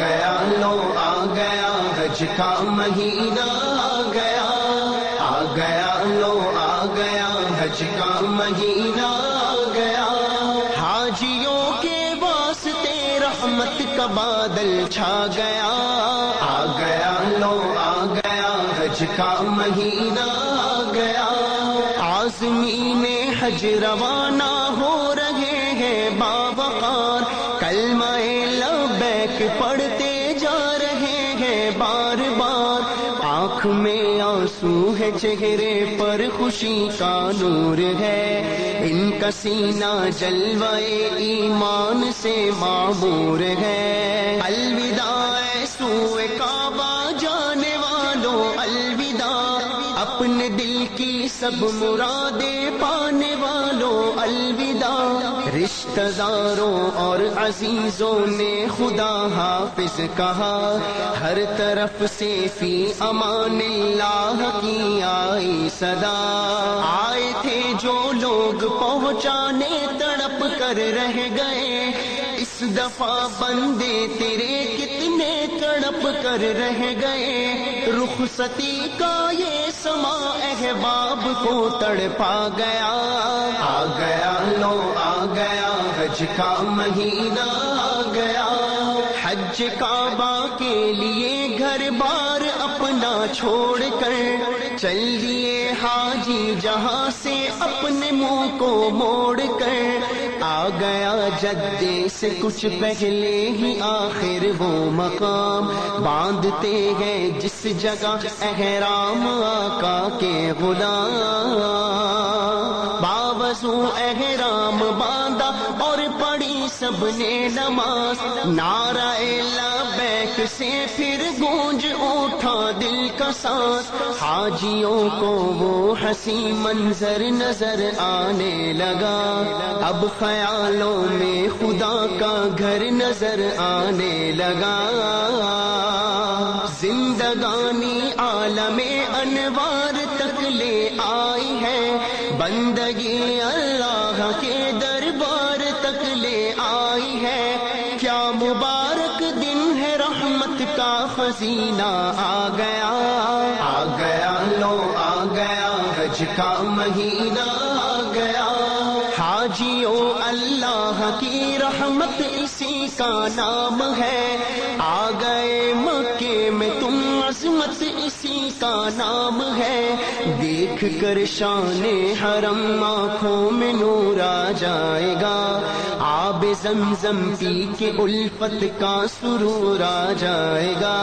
گیا لو آ گیا حج کا مہینہ آ گیا لو آ گیا حج کا مہینہ آ گیا حاجیوں کے واسطے رحمت کا بادل چھا گیا آ گیا لو آ گیا حج کا مہینہ آ گیا عازمین حج روانہ ہو رہے ہیں باوقار کلمہ لبیک پڑھتے جا رہے ہیں بار بار آنکھ میں آنسو ہے چہرے پر خوشی کا نور ہے ان کا سینہ جلوے ایمان سے معمور ہے الوداع سوئے کعبہ جانے والوں الوداع اپنے دل کی سب مرادیں پانے والوں الوداع رشتہ داروں اور عزیزوں نے خدا حافظ کہا ہر طرف سے فی امان اللہ کی آئی صدا آئے تھے جو لوگ پہنچانے تڑپ کر رہ گئے اس دفعہ بندے تیرے کتنے تڑپ کر رہ گئے رخصتی کا یہ سما احباب کو تڑپا گیا آ گیا لو آ گیا حج کا مہینہ آ گیا حج کعبہ کے لیے گھر بار اپنا چھوڑ کر چل دیے حاجی جہاں سے اپنے منہ کو موڑ کر آ گیا جدے سے کچھ پہلے ہی آخر وہ مقام باندھتے ہیں جس جگہ احرام آقا کے غلام باوضو احرام باندھا اور پڑھی سب نے نماز نعرہ لبیک سے پھر گونج اٹھا دل کا سانس حاجیوں کو وہ حسین منظر نظر آنے لگا اب خیالوں میں خدا کا گھر نظر آنے لگا زندگانی عالم انوار تک لے آئی ہے بندگی اللہ کے دربار تک لے آئی ہے کیا مبارک دن ہے رحمت کا خزینہ آ گیا لو آ گیا حج کا مہینہ آ گیا حاجیوں اللہ کی رحمت اسی کا نام ہے آ گئے مکے میں تم عظمت اسی کا نام ہے دیکھ کر شان حرم آنکھوں میں نور آ جائے گا آب زمزم پی کے الفت کا سرور آ جائے گا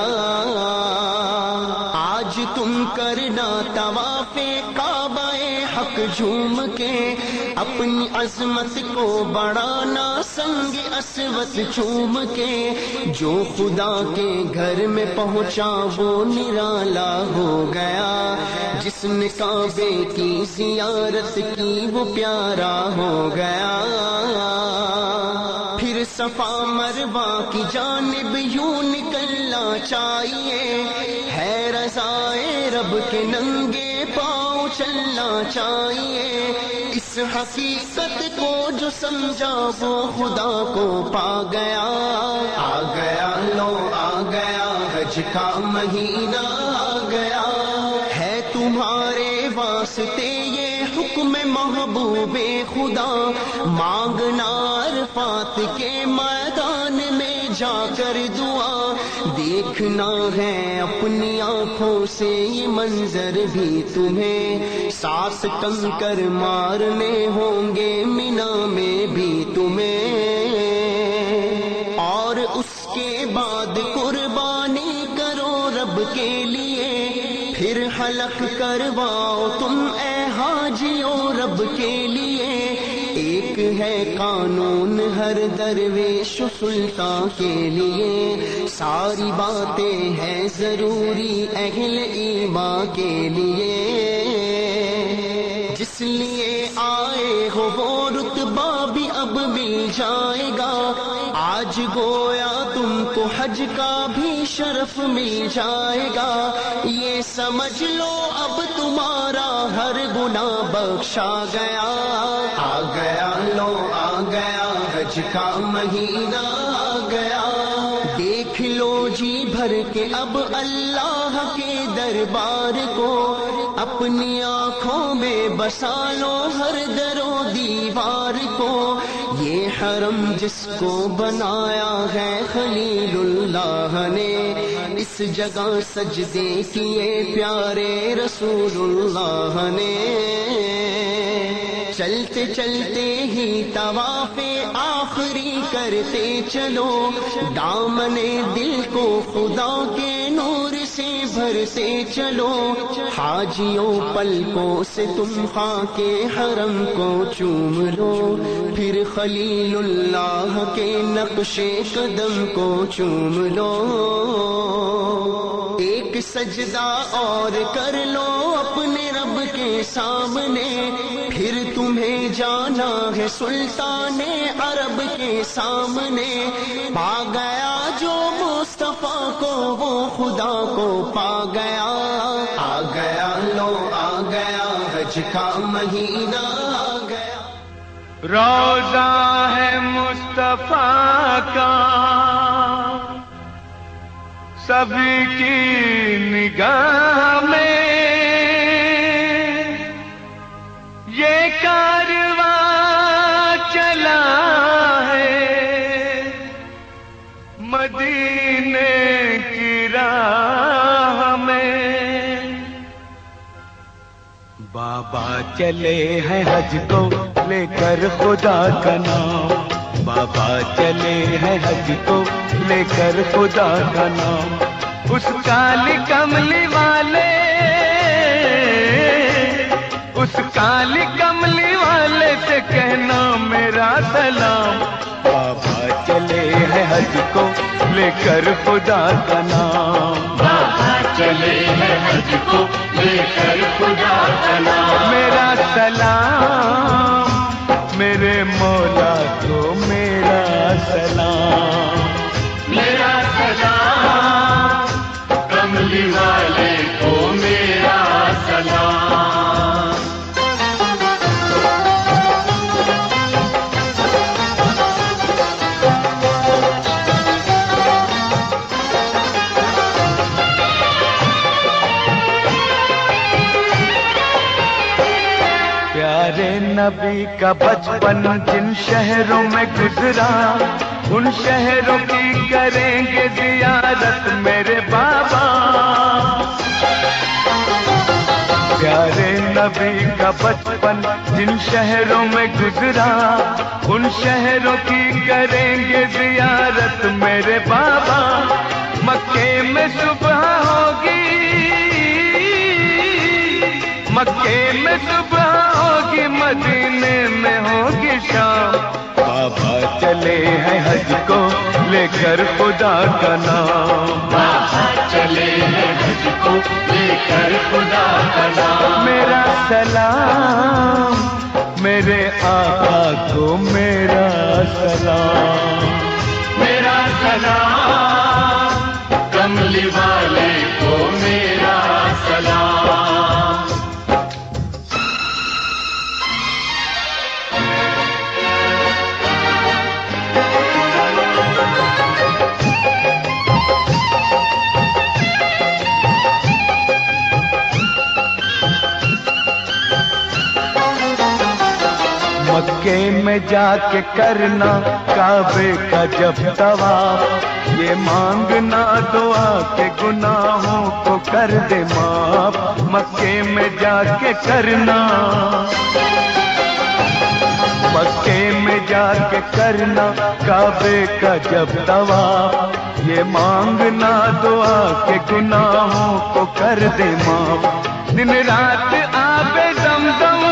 آج تم کرنا طواف کعبہ حق جھوم کے اپنی عظمت کو بڑھانا سنگ اسود چوم کے جو خدا کے گھر میں پہنچا وہ نرالا ہو گیا جس نے کعبے کی زیارت کی وہ پیارا ہو گیا پھر صفا مروہ کی جانب یوں نکلنا چاہیے ہے رضائے رب کے ننگے پاؤں چلنا چاہیے اس حقیقت کو جو سمجھا وہ خدا کو پا گیا آ گیا لو آ گیا حج کا مہینہ آ گیا ہے تمہارے واسطے یہ حکم محبوب خدا مانگنا عرفات کے میدان میں جا کر دعا دیکھنا ہے اپنی آنکھوں سے یہ منظر بھی تمہیں ساتھ کنکر مارنے ہوں گے مینا میں بھی تمہیں اور اس کے بعد قربانی کرو رب کے لیے پھر حلق کرواؤ تم اے حاجیوں رب کے لیے ایک ہے قانون ہر درویش سلطان کے لیے ساری باتیں ہیں ضروری اہل ایمان کے لیے جس لیے آئے ہو وہ رتبہ بھی اب مل جائے گا آج گویا تم کو حج کا بھی شرف مل جائے گا یہ سمجھ لو اب تمہارا ہر گناہ بخشا گیا آ گیا لو آ گیا حج کا مہینہ آ گیا دیکھ لو جی بھر کے اب اللہ کے دربار کو، اپنی آنکھوں میں بسا لو ہر در و دیوار کو۔ یہ حرم جس کو بنایا ہے خلیل اللہ نے، اس جگہ سجدے کیے پیارے رسول اللہ نے۔ چلتے چلتے ہی طواف آخری کرتے چلو، دامن دل کو خدا کے نور سے بھرتے چلو۔ حاجیوں پلکوں سے تم خاک حرم کو چوم لو، پھر خلیل اللہ کے نقش قدم کو چوم لو۔ ایک سجدہ اور کر لو اپنے رب کے سامنے، پھر تمہیں جانا ہے سلطان عرب کے سامنے۔ پا گیا جو مصطفیٰ کو وہ خدا کو پا گیا، آ گیا لو آ گیا حج کا مہینہ آ گیا۔ روضہ ہے مصطفیٰ کا سبھی کی نگاہ میں، یہ کارواں چلا ہے مدینے کی راہ میں۔ بابا چلے ہیں حج کو لے کر خدا کا نام، بابا چلے ہیں حج کو لے کر خدا کا نام۔ اس کالی کملی والے، اس کالی کملی والے سے کہنا میرا سلام۔ بابا چلے ہیں حج کو لے کر خدا کا نام، بابا چلے ہیں حج کو لے کر خدا کا نام۔ میرا سلام میرے مولا کو میرا سلام، میرا سلام کملی والے کو میرا سلام۔ پیارے نبی کا بچپن جن شہروں میں گزرا، ان شہروں کی کریں گے زیارت میرے بابا۔ پیارے نبی کا بچپن جن شہروں میں گزرا، ان شہروں کی کریں گے زیارت میرے بابا۔ مکے میں صبح ہوگی، مکے میں صبح ہوگی، مدینے میں ہوگی شام۔ بابا چلے ہیں حج کو لے کر خدا کا نام، بابا چلے ہیں حج کو لے کر خدا کا نام۔ میرا سلام میرے آقا کو میرا سلام، میرا سلام کملی والے کو میرا سلام۔ مکے میں جا کے کرنا کعبے کا جب طواف، یہ مانگنا دعا کے گناہوں کو کر دے معاف۔ مکے میں جا کے کرنا، مکے میں جا کے کرنا کعبے کا جب طواف، یہ مانگنا دعا کے گناہوں کو کر دے معاف۔ دن رات آب زمزم،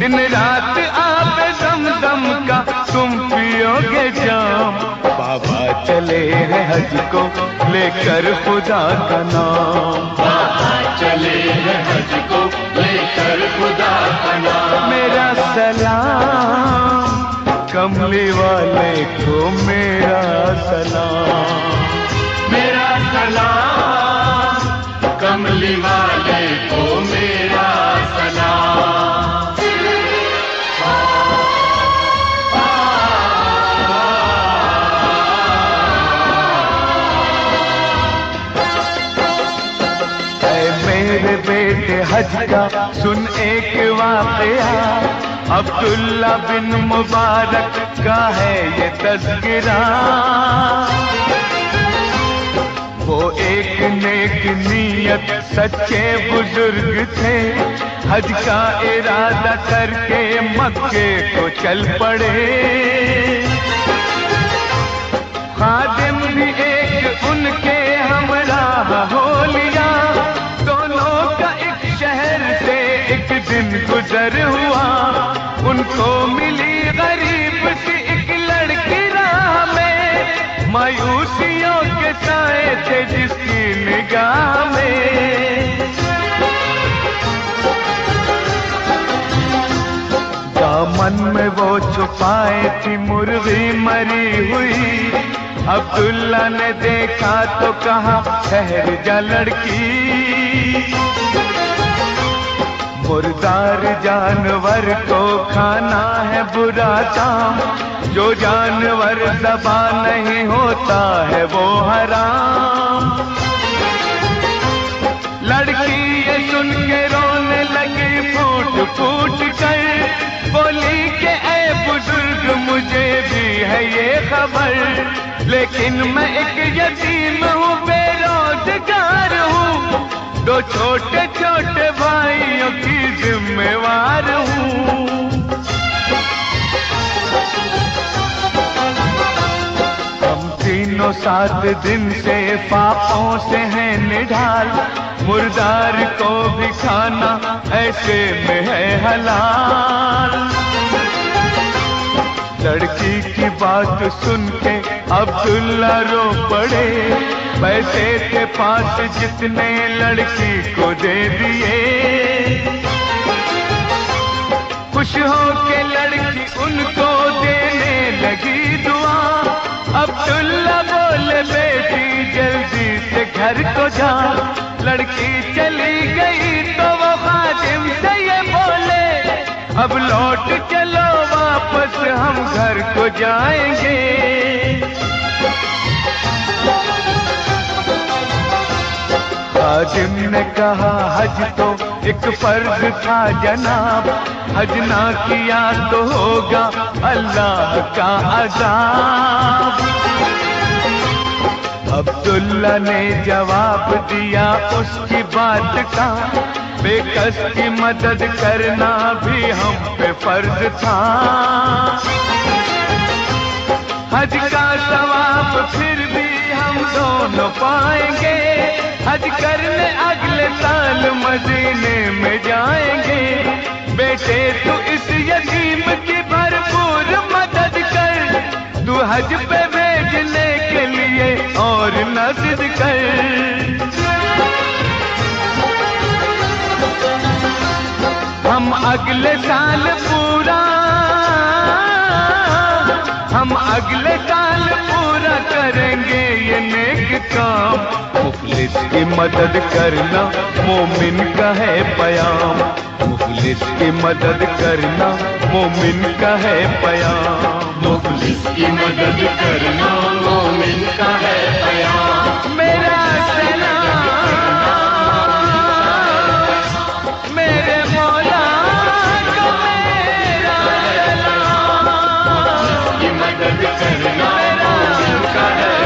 دن رات آب زمزم کا تم پیو گے جام۔ بابا چلے ہیں حج کو لے کر خدا کا نام، بابا چلے ہیں حج کو لے کر خدا کا نام۔ میرا سلام کملی والے کو میرا سلام، میرا سلام کملی والے کو میرا سلام۔ حج کا سن ایک واقعہ، عبداللہ بن مبارک کا ہے یہ تذکرہ۔ وہ ایک نیک نیت سچے بزرگ تھے، حج کا ارادہ کر کے مکے کو چل پڑے۔ خادم بھی ایک ان کے ہمراہ ہو لیا، دونوں کا ایک شہر سے ایک دن گزر ہوا۔ ان کو ملی غریب سی ایک لڑکی راہ میں، مایوسیوں کے سائے تھے جس کی نگاہ میں۔ دامن میں وہ چھپائے تھی مرغی مری ہوئی، عبداللہ نے دیکھا تو کہا ٹھہر جا لڑکی، مردار جانور کو کھانا ہے برا کام، جو جانور ذبح نہیں ہوتا ہے وہ حرام۔ لڑکی یہ سن کے رونے لگی پھوٹ پھوٹ کر، بولی کہ اے بزرگ مجھے بھی ہے یہ خبر، لیکن میں ایک یتیم ہوں، بے روزگار ہوں، دو چھوٹے چھوٹے بھائیوں کی ذمہ وار ہوں۔ ہم تینوں 7 دن سے پاپوں سے ہیں نڈھال، مردار کو بھی کھانا ایسے میں ہے حلال۔ لڑکی کی بات سن کے عبداللہ رو پڑے، پیسے کے پاس جتنے لڑکی کو دے دیے۔ خوش ہو کے لڑکی ان کو دینے لگی دعا، عبداللہ بولے بیٹی جلدی سے گھر کو جا۔ لڑکی چلی گئی تو وہ خادم سے یہ بولے، اب لوٹ چلو واپس ہم گھر کو جائیں گے۔ خادم نے کہا حج تو ایک فرض تھا جناب، حج نہ کیا تو ہوگا اللہ کا عذاب۔ عبداللہ نے جواب دیا اس کی بات کا، بے کس کی مدد کرنا بھی ہم پہ فرض تھا۔ حج کا ثواب پھر بھی ہم دونوں پائیں گے، حج کرنے اگلے سال مدینے میں جائیں گے۔ بیٹے تو اس یتیم کی بھرپور مدد کر، تو حج پہ بھیجنے کے لیے اور نہ ضد کر۔ ہم اگلے سال پورا کریں گے یہ نیک کام، مفلس کی مدد کرنا مومن کا ہے پیام، مفلس کی مدد کرنا مومن کا ہے پیام، مفلس کی مدد کرنا مومن کا ہے پیام۔ میرا سلام میرے مولا کو میرا سلام، کی مدد کرنا مومن کا ہے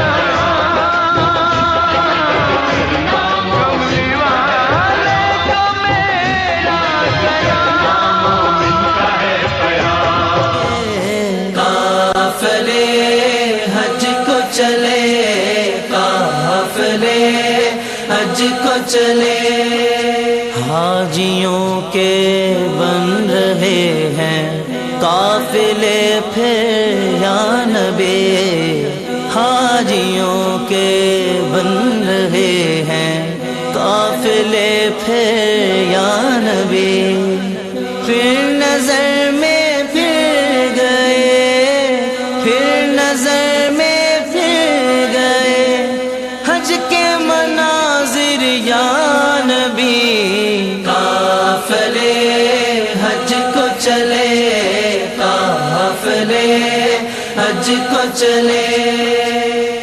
کملی والے کو میرا سلام، مومن کا ہے پیام۔ قافلے حج کو چلے، قافلے حج کو چلے، حاجیوں کے بن رہے ہیں قافلے پھر یا نبی، حاجیوں کے بن رہے ہیں قافلے پھر یا نبی۔ پھر نظر میں پھر گئے، پھر نظر میں پھر گئے حج کے مناظر یا نبی۔ قافلے حج کو چلے، قافلے حج کو چلے،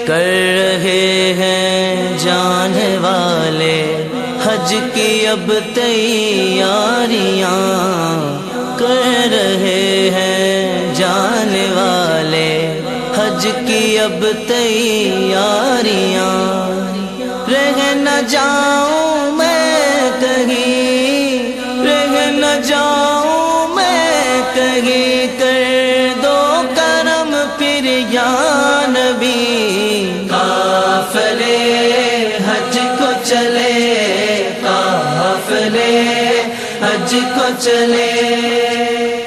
کر رہے ہیں جانے والے حج کی اب تیاریاں کر رہے ہیں جانے والے، حج کی اب تیاریاں، رہ نہ جاؤں میں کہیں، رہ نہ جاؤں میں کہیں، کر دو کرم پھر یا نبی، قافلے حج کو چلے، قافلے حج کو چلے،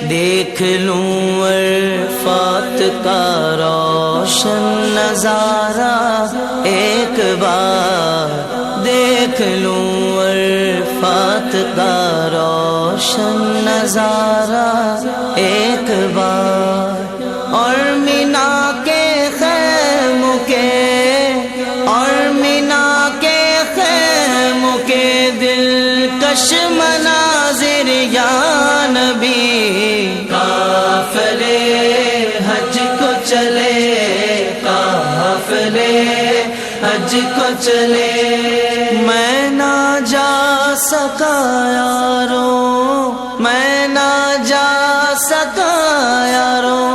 دیکھ لوں عرفات کا روشن نظارہ ایک بار، دیکھ لوں عرفات کا روشن نظارہ ایک بار، اور مینا کے خیموں کے، اور مینا کے خیموں کے دلکش مناظر یا نبی، قافلے حج کو چلے، قافلے حج کو چلے، میں نہ جا سکا یارو، میں نہ جا سکا یارو،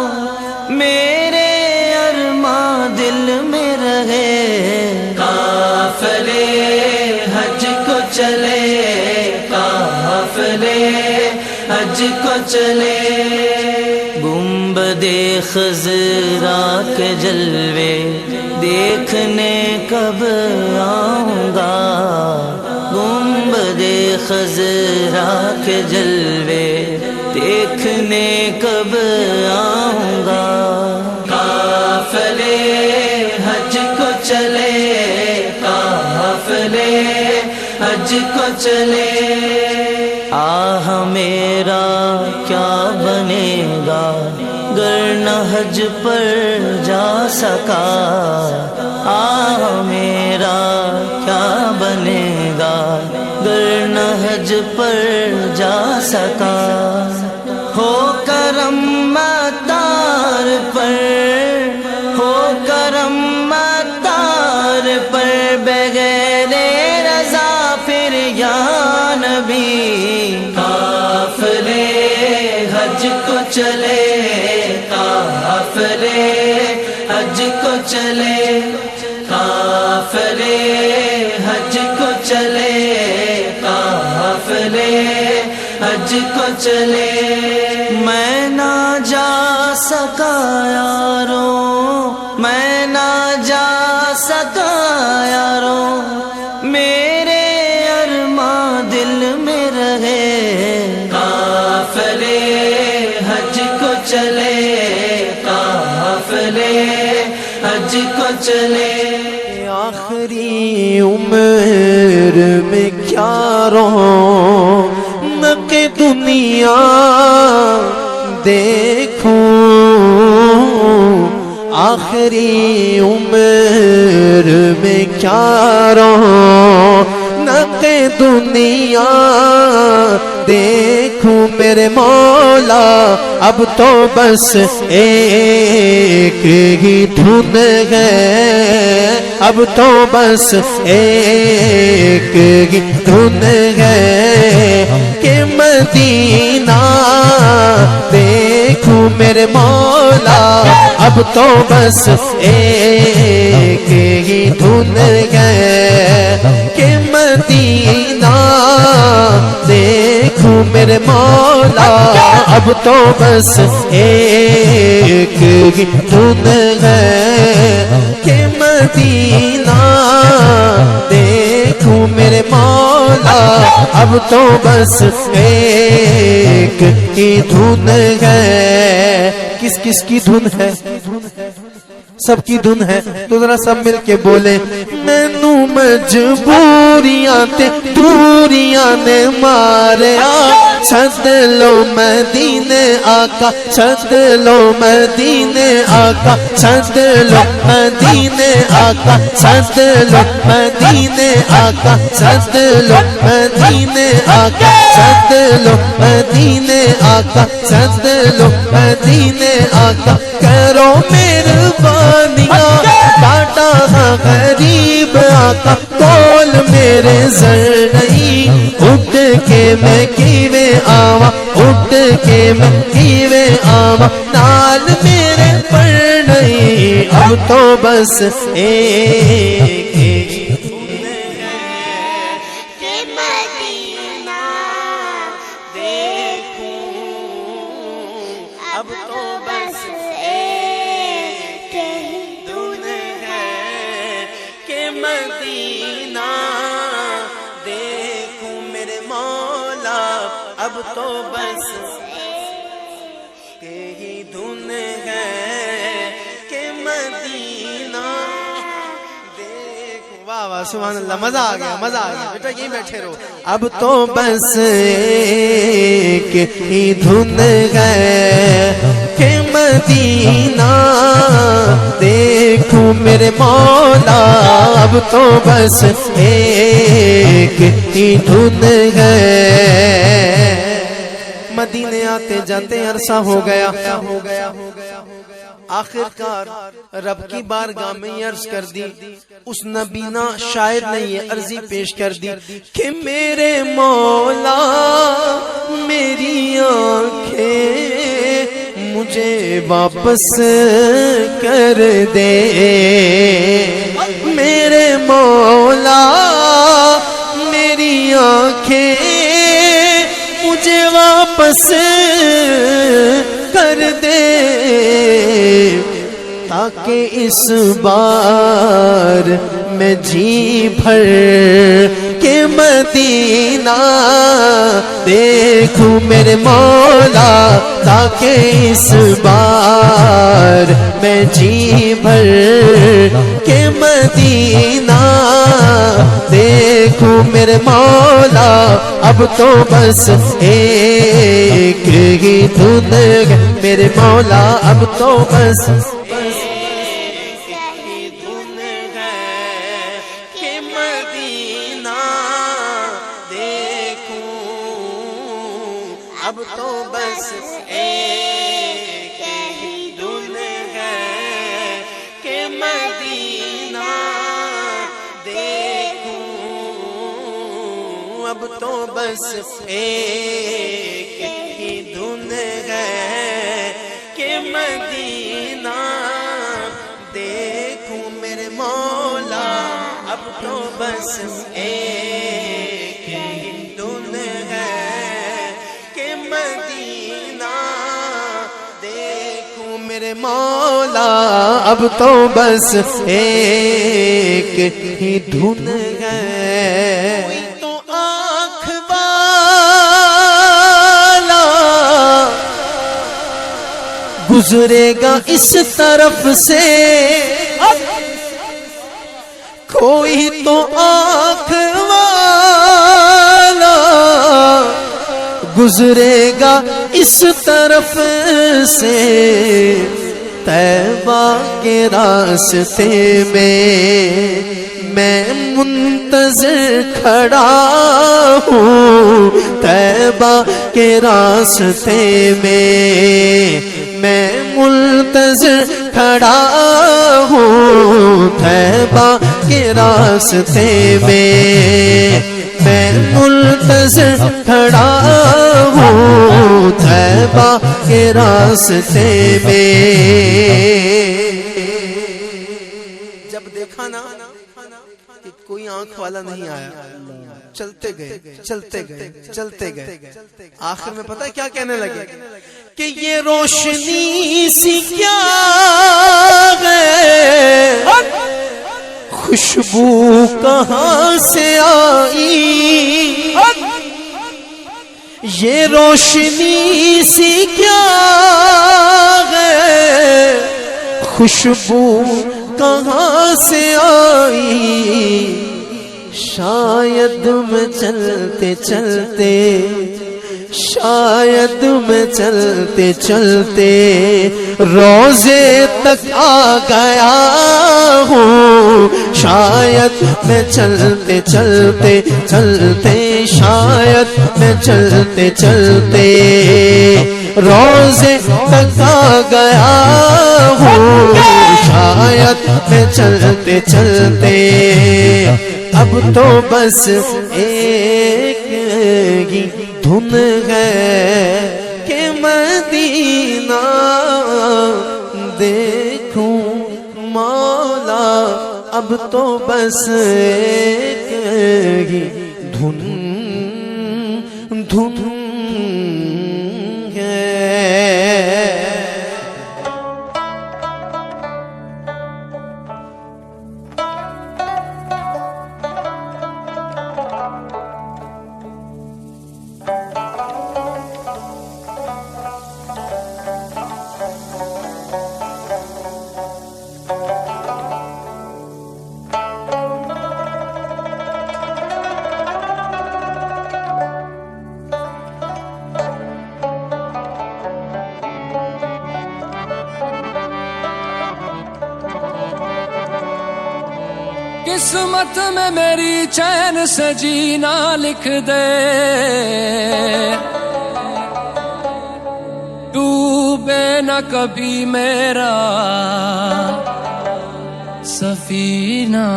میرے ارماں دل میں رہے، قافلے حج کو چلے، قافلے حج کو چلے، گنبد خضرا کے جلوے دیکھنے کب آؤں گا، گنبد خضرا کے جلوے دیکھنے کب آؤں گا، قافلے حج کو چلے، قافلے حج کو چلے، آہ میرا کیا بنے گا گر نہ حج پر جا سکا، آہ میرا کیا بنے گا گر نہ حج پر جا سکا، ہو کرم مطار پر، ہو کرم مطار پر، بغیر رضا پھر یا نبی، قافلے حج کو چلے، قافلے حج کو چلے، قافلے حج کو چلے، قافلے حج کو چلے، میں نہ جا سکا یارو، میں نہ جا سکا یارو، میرے ارماں دل میں رہے، قافلے حج کو چلے، قافلے حج کو چلے، آخری عمر میں کیا رونق دنیا دیکھوں، آخری عمر میں کیا رونق دنیا دیکھوں، میرے مولا اب تو بس ایک ہی دھن ہے، اب تو بس ایک ہی دھن ہے کہ مدینہ دیکھوں، میرے مولا اب تو بس ایک ہی دھن ہے کہ مدینہ دیکھوں، میرے مولا اب تو بس ایک ہی دھن ہے کہ مدینہ دیکھوں، میرے مولا اب تو بس ایک ہی دھن ہے، کس کس کی دھن ہے؟ سب کی دھن ہے، تو ذرا سب مل کے بولے، مینوں مجبوریاں تے دوریاں نے ماریا، سد لو مدینے آقا سد لو مدینے آقا سد لو مدینے آقا سد لو مدینے آقا سد لو مدینے آقا سد لو مدینے آقا سد لو مدینے آقا کرو مہربانیاں ڈاٹا غریب آقا کول میرے زر نہیں اٹھ کے میں کیوے آواں اٹھ کے میں کیوے آواں نال میرے پر نہیں اب تو بس ایک اب تو بس ایک دھن ہے کہ مدینہ دیکھوں میرے مولا اب تو بس یہی دھن ہے کہ مدینہ دیکھوں واہ واہ سبحان اللہ مزہ آ گیا بیٹا یہیں بیٹھے رہو اب تو بس ایک ہی دھن ہے کہ مدینہ دیکھوں میرے مولا اب تو بس ایک ہی دھن ہے مدینے آتے جاتے عرصہ ہو گیا آخر کار رب کی بارگاہ میں یہ عرض کر دی اس نبینا شاعر نے یہ عرضی پیش کر دی کہ میرے مولا میری آنکھیں مجھے واپس کر دے میرے مولا میری آنکھیں مجھے واپس کر دے تاکہ اس بار میں جی بھر کے مدینہ دیکھوں میرے مولا تاکہ اس بار میں جی بھر کے مدینہ دیکھوں میرے مولا اب تو بس ایک ہی دھن ہے میرے مولا اب تو بس اب تو بس ایک ہی دھن ہے کہ مدینہ دیکھوں اب تو بس ایک ہی دھن ہے کہ مدینہ دیکھوں میرے مولا اب تو بس ایک ہی دھن ہے مدینہ دیکھوں میرے مولا اب تو بس ایک ہی دھن ہے کوئی تو آنکھ والا گزرے گا اس طرف سے کوئی تو آنکھ والا گزرے گا اس طرف سے طیبہ کے راستے میں منتظر کھڑا ہوں طیبہ کے راستے میں منتظر کھڑا ہوں طیبہ کے راستے میں منتظر کھڑا ہوں طیبہ کے راستے جب دیکھا نا کہ کوئی آنکھ والا نہیں آیا چلتے گئے آخر میں پتہ کیا کہنے لگے کہ یہ روشنی سی کیا ہے خوشبو کہاں سے آئی یہ روشنی سی کیا ہے خوشبو کہاں سے آئی شاید میں چلتے چلتے شاید میں چلتے چلتے روزے تک آ گیا ہوں، شاید میں چلتے چلتے چلتے، شاید میں چلتے چلتے روزے تک آ گیا ہوں، شاید میں چلتے چلتے اب تو بس ایک ہی دھن ہے کہ مدینہ دیکھوں مولا، اب تو بس ایک ہی دھن ہے۔ قسمت میں میری چین سے جینا لکھ دے، ڈوبے نہ کبھی میرا سفینہ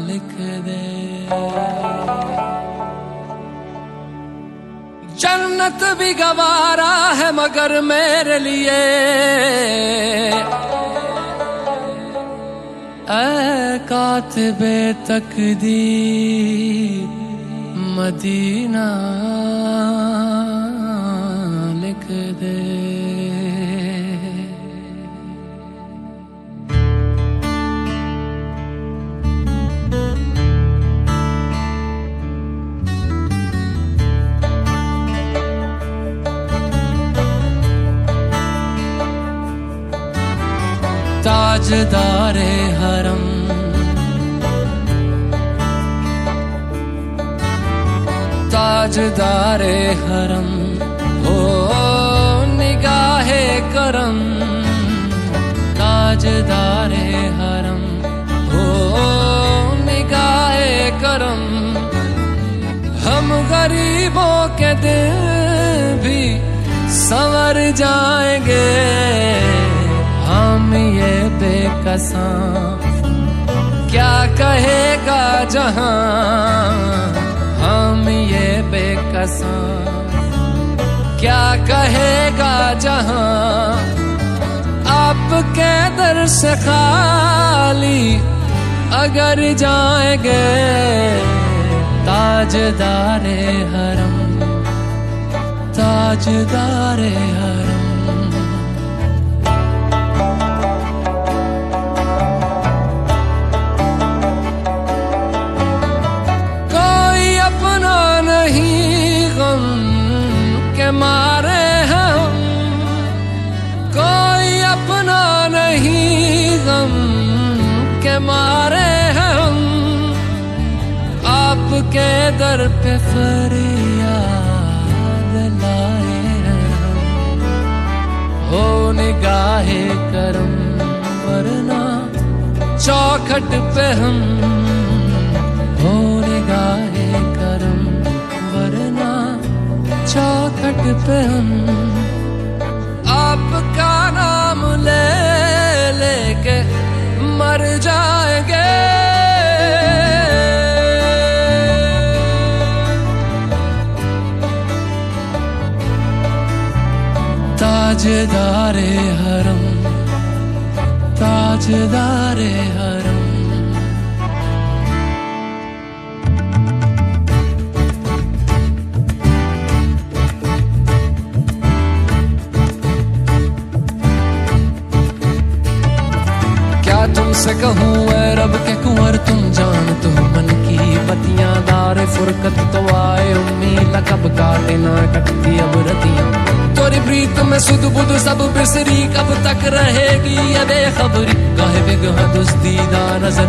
لکھ دے، جنت بھی گوارا ہے مگر میرے لیے، اے کاتب تقدیر مدینہ لکھ دے۔ تاجدار حرم تاجدار حرم ہو نگاہ کرم، تاجدار حرم ہو نگاہ کرم، ہم غریبوں کے دل بھی سنور جائیں گے، ہم یہ بے کساں کیا کہے گا جہاں، ہم یہ بے کساں کیا کہے گا جہاں، آپ کے در سے خالی اگر جائیں گے، تاجدار حرم تاجدار حرم۔ مارے ہم کوئی اپنا نہیں، غم کے مارے ہم آپ کے در پہ فریاد لائے ہم، ہو نگاہ کرم ورنہ چوکھٹ پہ ہم، ہو نگاہ کرم ورنہ چوکھٹ پہ ہم، آپ کا نام لے لے کے مر جائیں گے، تاجدار حرم تاجدار حرم۔ تم سے کہوں اے رب کے کنور، تم جانتے ہو من کی بتیاں، دار فرقت تو آئے امید، کب کاٹے نہ کٹتی اب رتیاں، توری پریت میں سد بدھ سب بسری، کب تک رہے گی یہ بے خبری، گاہے بگہ دزدیدہ نظر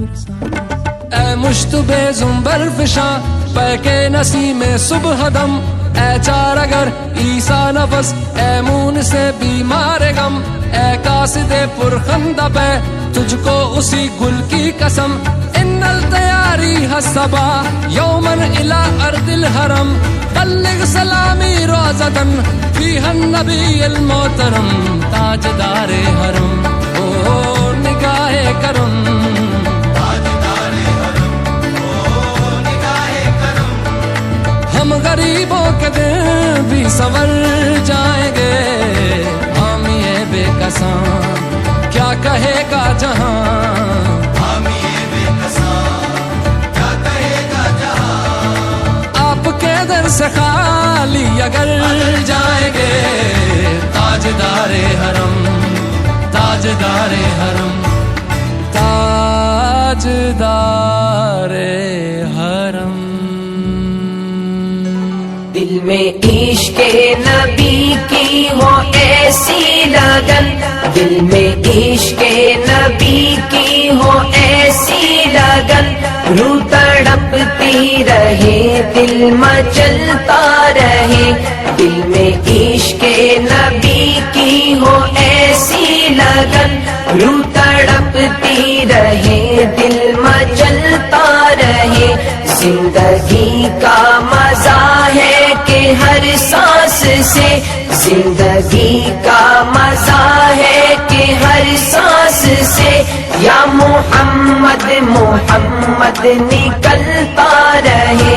اے مشتبہ زنبر فشاں پیکے نسیم صبح دم، اے چار اگر عیسیٰ نفس، اے مون سے بیمار غم، اے قاصد پرخندہ پہ تجھ کو اسی گل کی قسم، ان التیاری حسبا یومن الى ارض الحرم، بلغ سلامی روزتن فیہا النبی المحترم، تاجدار حرم او نگاہ کرم، ہم غریبوں کے دن بھی سنور جائیں گے، حامی بے کساں کیا کہے گا جہاں، آپ کے در سے خالی اگر جائیں گے، تاجدار حرم، تاجدار حرم، تاجدار حرم۔ دل میں عشق نبی کی ہو ایسی لگن، دل میں عشق نبی کی ہو ایسی لگن، روح تڑپتی رہے دل مچلتا رہے، دل میں عشق نبی کی ہو ایسی لگن، روح تڑپتی رہے دل مچلتا رہے، زندگی کا مزہ ہے کہ ہر سانس سے، زندگی کا مزہ ہے کہ ہر سانس سے، یا محمد محمد نکلتا رہے،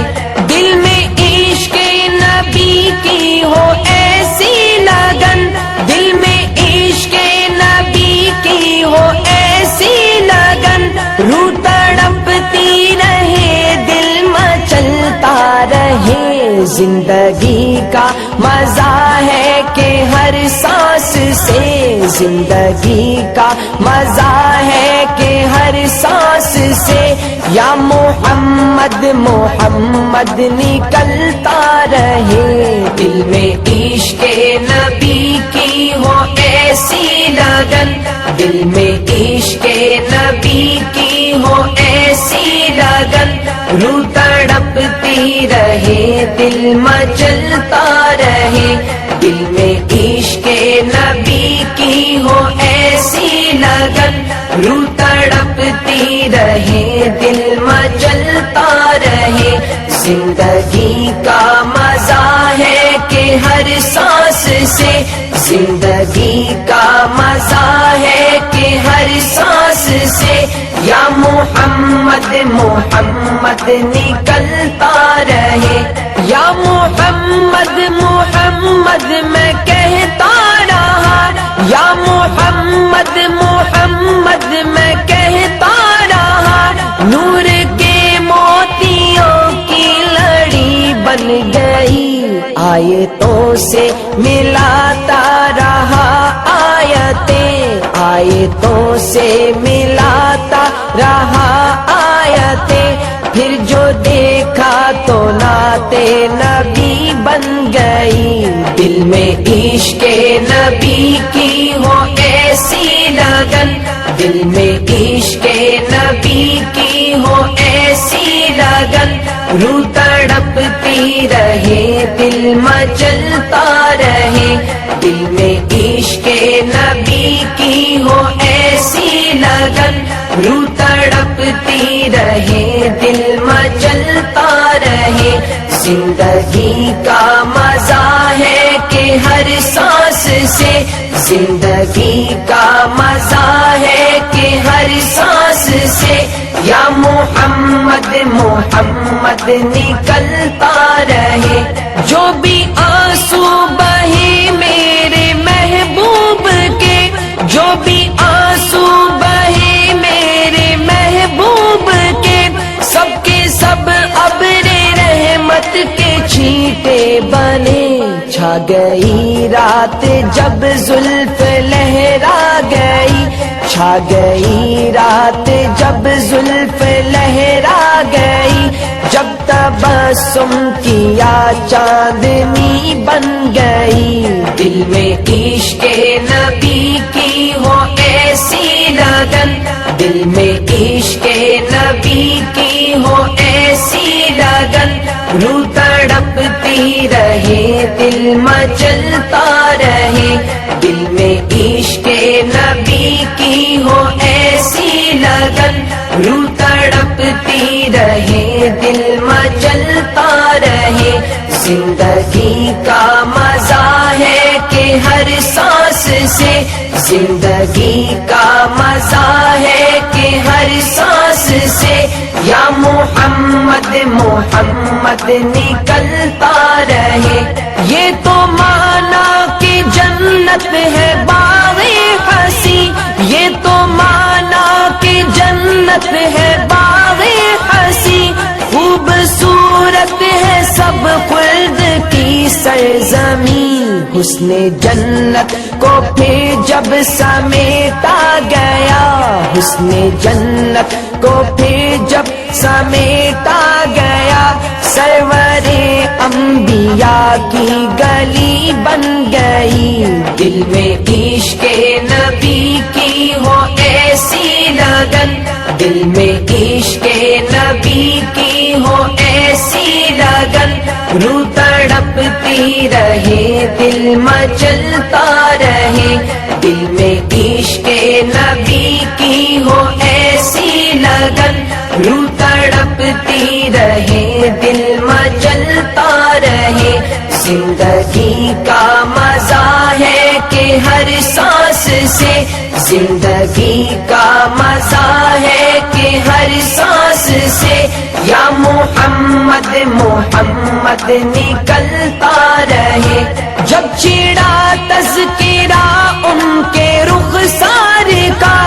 دل میں عشق نبی کی ہو ایسی لگن، دل میں عشق نبی کی ہو ایسی لگن، روح تڑپتی رہے دل مچلتا رہے، زندگی کا مزہ ہے کہ ہر سانس سے، زندگی کا مزہ ہے کہ ہر سانس سے، یا محمد محمد نکلتا رہے، دل میں عشق نبی کی ہو ایسی لگن، دل میں عشق نبی کی ہو ایسی لگن، روح تڑپتی رہے دل مچلتا رہے، دل میں عشق نبی کی ہو ایسی لگن، روح تڑپتی رہے دل مچلتا رہے، زندگی کا مزہ ہے کہ ہر سانس سے، زندگی کا مزہ ہے کہ ہر سانس سے، یا محمد محمد نکلتا رہے، یا محمد محمد میں کہتا رہا، یا محمد محمد میں کہتا رہا، نور کے موتیوں کی لڑی بن گئی، آیتوں سے ملاتا رہا آیتیں، آیتوں سے ملاتا رہا آیتیں، پھر جو دیکھا تو نعت نبی بن گئی، دل میں عشق نبی کی ہو ایسی لگن، دل میں عشق نبی کی ہو ایسی لگن، روح تڑپتی رہے دل مچلتا رہے، دل میں عشق نبی کی ہو ایسی لگن، روح تڑپتی رہے دل مچلتا رہے، زندگی کا مزہ ہے کہ ہر سانس سے، زندگی کا مزہ ہے کہ ہر سانس سے، یا محمد محمد نکلتا رہے، جو بھی آنسو بہے میرے محبوب کے، جو بھی آنسو بہے میرے محبوب کے، سب کے سب ابر رحمت کے چھینٹے بنے، چھا گئی رات جب زلف لہرا گئی، چھا گئی رات جب زلف لہرا گئی، جب تبسم کیا چاندنی بن گئی، دل میں عشق نبی کی ہو ایسی لگن، دل میں عشق دل مچلتا رہے، دل میں عشق نبی کی ہو ایسی لگن، روح تڑپتی رہے، دل مچلتا رہے۔ زندگی کا مزہ ہے کہ ہر سانس سے، زندگی کا مزہ ہے کہ ہر سانس سے، یا محمد محمد نکلتا رہے۔ یہ تو مانا کہ جنت ہے باغ حسی، یہ تو مانا کہ جنت ہے باغ حسی، خوبصورت ہے سب خلد کی سرزمین، حسن جنت کو پھر جب سمیٹا گیا، حسن جنت کو پھر جب سمیٹا گیا، سرور انبیاء کی گلی بن گئی۔ دل میں عشق نبی کی ہو ایسی لگن، دل میں عشق نبی کی ہو ایسی لگن، روح تڑپتی رہے، دل مچلتا رہے۔ دل میں عشق نبی کی ہو ایسی لگن، روح تڑپتی رہے، دل مچلتا رہے۔ زندگی کا مزہ ہے کہ ہر سانس سے، زندگی کا مزہ ہے کہ ہر سانس سے، یا محمد محمد نکلتا رہے۔ جب چھڑا تذکرہ ان کے رخسار کا،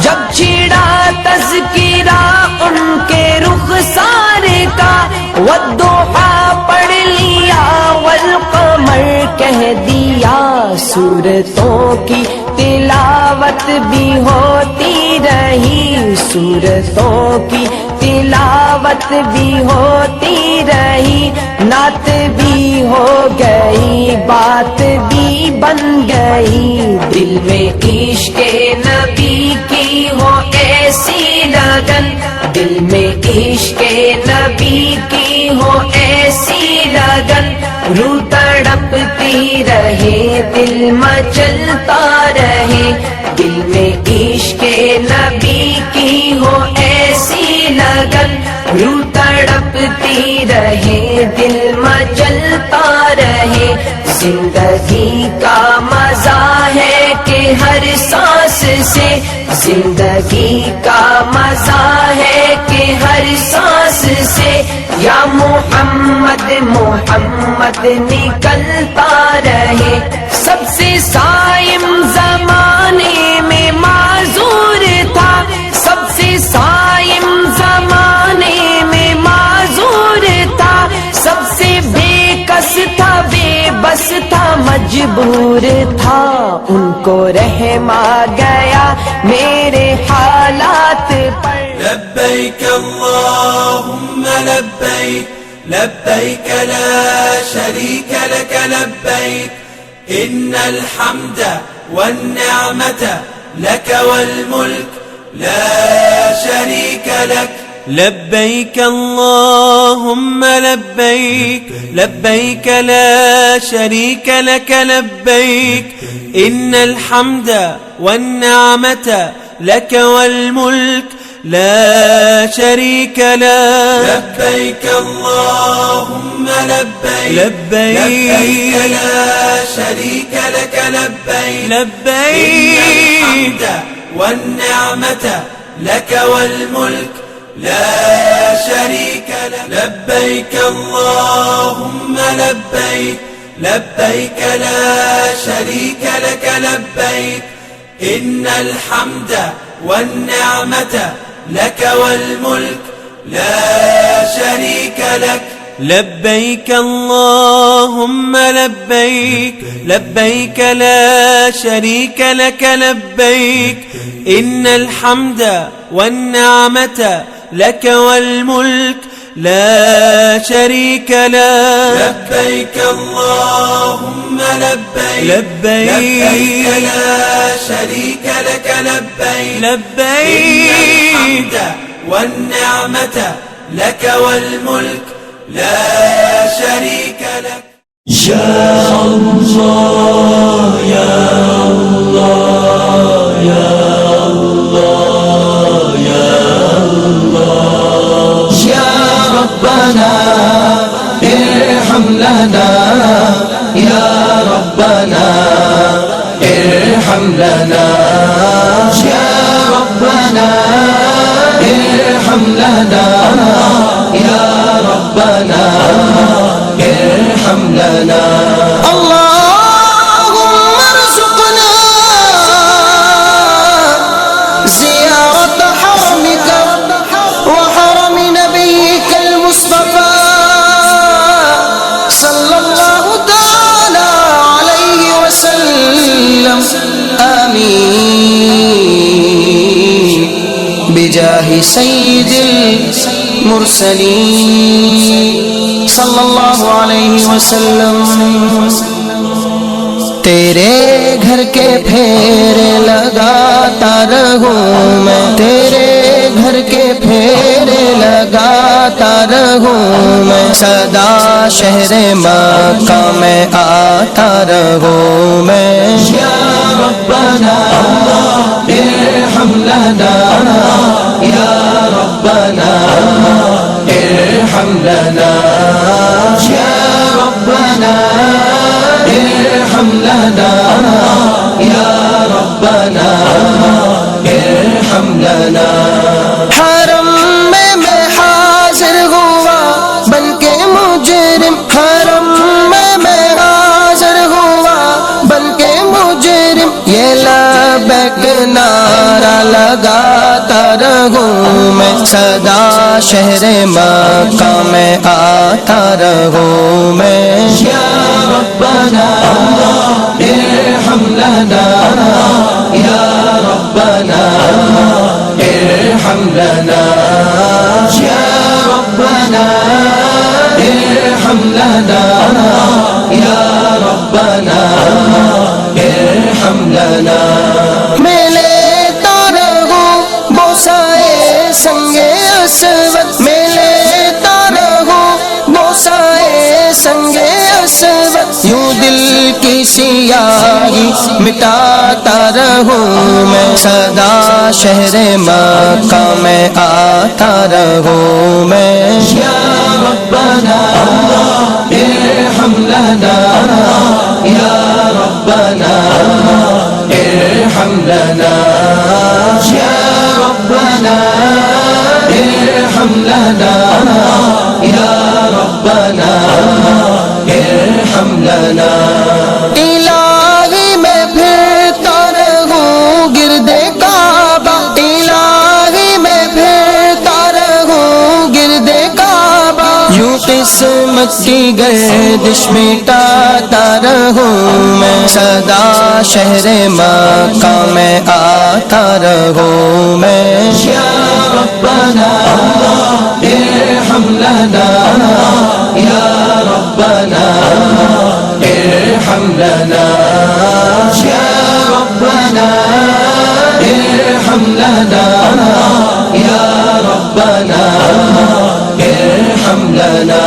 جب چھڑا تذکرہ ان کے رخسار کا، والضحیٰ پڑھ لیا والقمر کہہ دیا، صورتوں کی تلاوت بھی ہوتی رہی، صورتوں کی تلاوت بھی ہوتی رہی، نعت بھی ہو گئی، بات بھی بن گئی۔ دل میں عشق نبی کی ہو ایسی لگن، دل میں عشق نبی کی ہو ایسی لگن، روح تڑپتی رہے، دل مچلتا رہے۔ دل میں عشق نبی کی ہو ایسی لگن، روح تڑپتی رہے، دل مچلتا رہے۔ زندگی کا مزہ ہے کہ ہر سانس سے، زندگی کا مزہ ہے کہ ہر سانس سے، یا محمد محمد نکلتا رہے۔ سب سے صائم زمانے میں معذور تھا، سب سے صائم زمانے میں معذور تھا، سب سے بے کس تھا، بے بس تھا، مجبور تھا، ان کو رحم آ گیا میرے حالات پر۔ لبیک اللہم لبیک، لبیک لا شریک لک لبیک، ان الحمد والنعمت لک والملک لا شریک لک۔ لبیک اللہم لبیک، لبیک لا شریک لک لبیک، ان الحمد والنعمت لک والملک لا شریک لک۔ لبیک اللہم لبیک، لبیک لا شریک لک لبیک، لبیک والنعمت لک والملک لا شریک لک۔ لبیک اللہم لبیک، لبیک لا شریک لک لبیک، ان الحمد والنعمت لک والملک لا شریک لک۔ لبیک اللہم لبیک، لبیک لا شریک لک لبیک، ان الحمد والنعمت لک والملک لا شریک لک۔ لبیک اللہم لبیک، لبیک لا شریک لک لبیک، لبیک والنعمت لک والملک لا شریک لک۔ ارحم لنا یا ربنا ارحم لنا یا ربنا ارحم لنا یا ربنا ارحم لنا اللهم ارزقنا زيارة حرمك وحرم نبيك المصطفى صلى الله تعالى عليه وسلم آمين بجاه سيد المرسلين صلى الله عليه وسلم تیرے گھر کے پھیرے لگاتا رہوں میں تیرے گھر کے پھیرے لگاتا رہوں میں سدا شہر مکہ میں آتا رہوں میں یا ربنا ارحم لنا یا ربنا ارحم لنا یا ربنا ارحم لنا یا ربنا ارحم لنا حرم میں حاضر ہوا بن کے مجرم حرم میں حاضر ہوا بن کے مجرم یہ لبیک نعرہ لگاتا رہوں میں سدا شہر مکہ میں آتا رہوں میں یا ربنا ارحم لنا یا ربنا ارحم لنا یا ربنا ارحم لنا یا ربنا ارحم لنا میں لیتا رہوں بوسائے سنگ اسود میں لیتا رہوں بوسائے سنگ اسود یوں دل کی سیاہی مٹاتا رہوں میں سدا شہر مکہ میں آتا رہوں میں یا ربنا ارحم لنا یا ربنا ارحم لنا یا ربنا ارحم لنا یا ربنا ارحم لنا الہی میں پھرتا رہوں گرد کعبہ الہی میں پھرتا رہوں گرد کعبہ یوں قسمت کی گردش مٹاتا رہوں میں سدا شہر مکہ میں آتا رہوں میں یا ربنا ارحم لنا یا ربنا ارحم لنا یا ربنا ارحم لنا یا ربنا ارحم لنا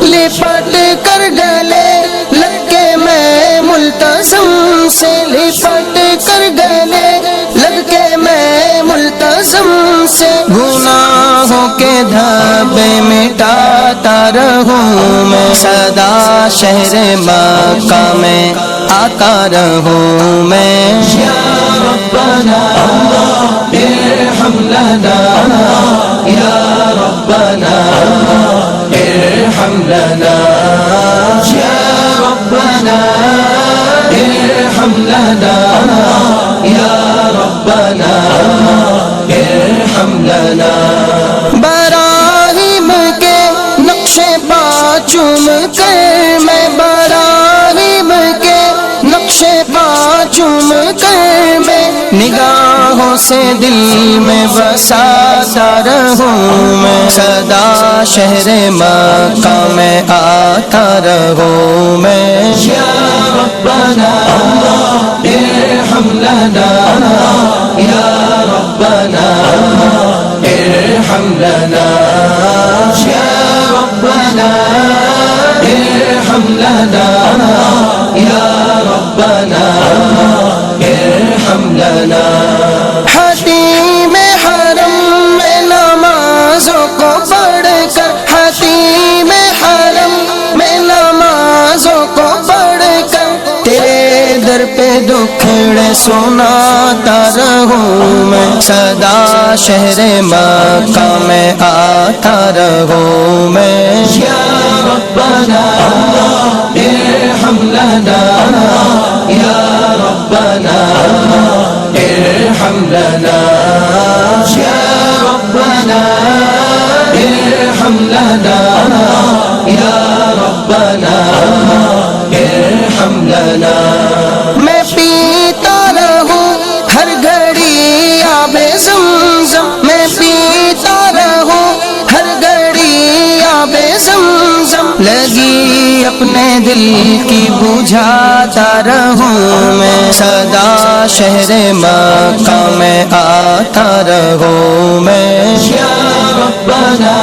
لپٹ کر گلے لگ کے میں ملتزم سے لپٹ کر گلے لگ کے میں ملتزم سے گناہوں کے دھبے مٹاتا رہوں میں سدا شہر مکہ میں آتا رہوں میں یا ربنا ارحم لنا یا ربنا ارحم لنا یا ربنا ارحم لنا یا ربنا ارحم لنا براہیم کے نقش پا چوم کر میں براہیم کے نقش پا چوم کر میں نگاہوں سے دل میں بساتا رہوں میں سدا شہر مکہ میں آتا رہوں میں یا ربنا ارحم لنا یا ربنا ارحم لنا یا ربنا ارحم لنا یا ربنا ارحم لنا حتیم حرم میں نمازوں کو پڑھ کر حتیم حرم میں نمازوں کو پڑھ کر تیرے در پہ دکھڑے سناتا رہوں میں سدا شہر مکہ میں آتا رہوں میں یا ربنا ارحم لنا یا ربنا ارحم لنا یا ربنا ارحم لنا یا ربنا ارحم لنا میں پیتا رہوں ہر گھڑی آب زمزم میں پیتا رہوں ہر گھڑی آب زمزم لگی اپنے دل کی بجھاتا رہوں میں سدا شہر مکہ میں آتا رہوں میں یا ربنا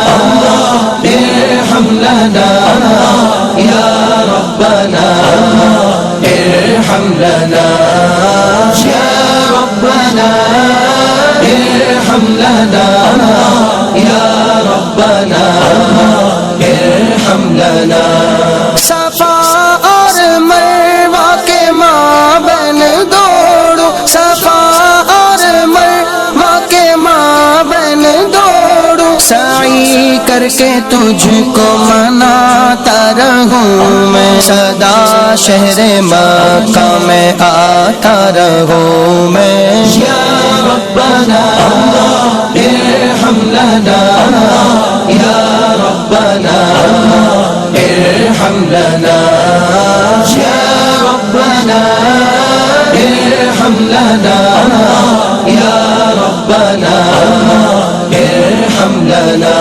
ارحم لنا یا ربنا ارحم لنا یا ربنا ارحم لنا یا ربنا ارحم لنا صفا اور مروہ کے مابین دوڑو صفا اور مروہ کے مابین دوڑو سعی کر کے تجھ کو مناتا رہوں میں سدا شہر مکہ میں آتا رہوں میں یا ربنا ارحم لنا یا ربنا ارحم لنا یا ربنا ارحم لنا یا ربنا ارحم لنا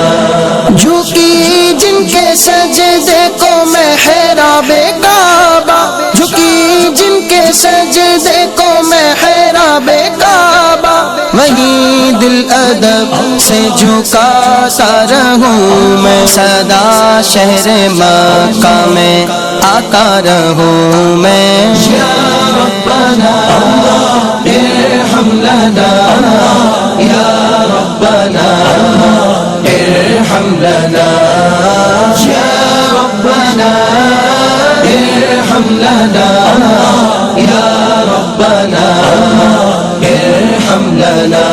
جھکی جن کے سجدے کو محراب کعبہ جھکی جن کے سجدے کو محراب کعبہ وہیں دل ادب سے جھکاتا رہوں میں سدا شہر مکہ میں آتا رہوں میں یا ربنا ارحم لنا یا ربنا ارحم لنا یا ربنا ارحم لنا یا ربنا ارحم لنا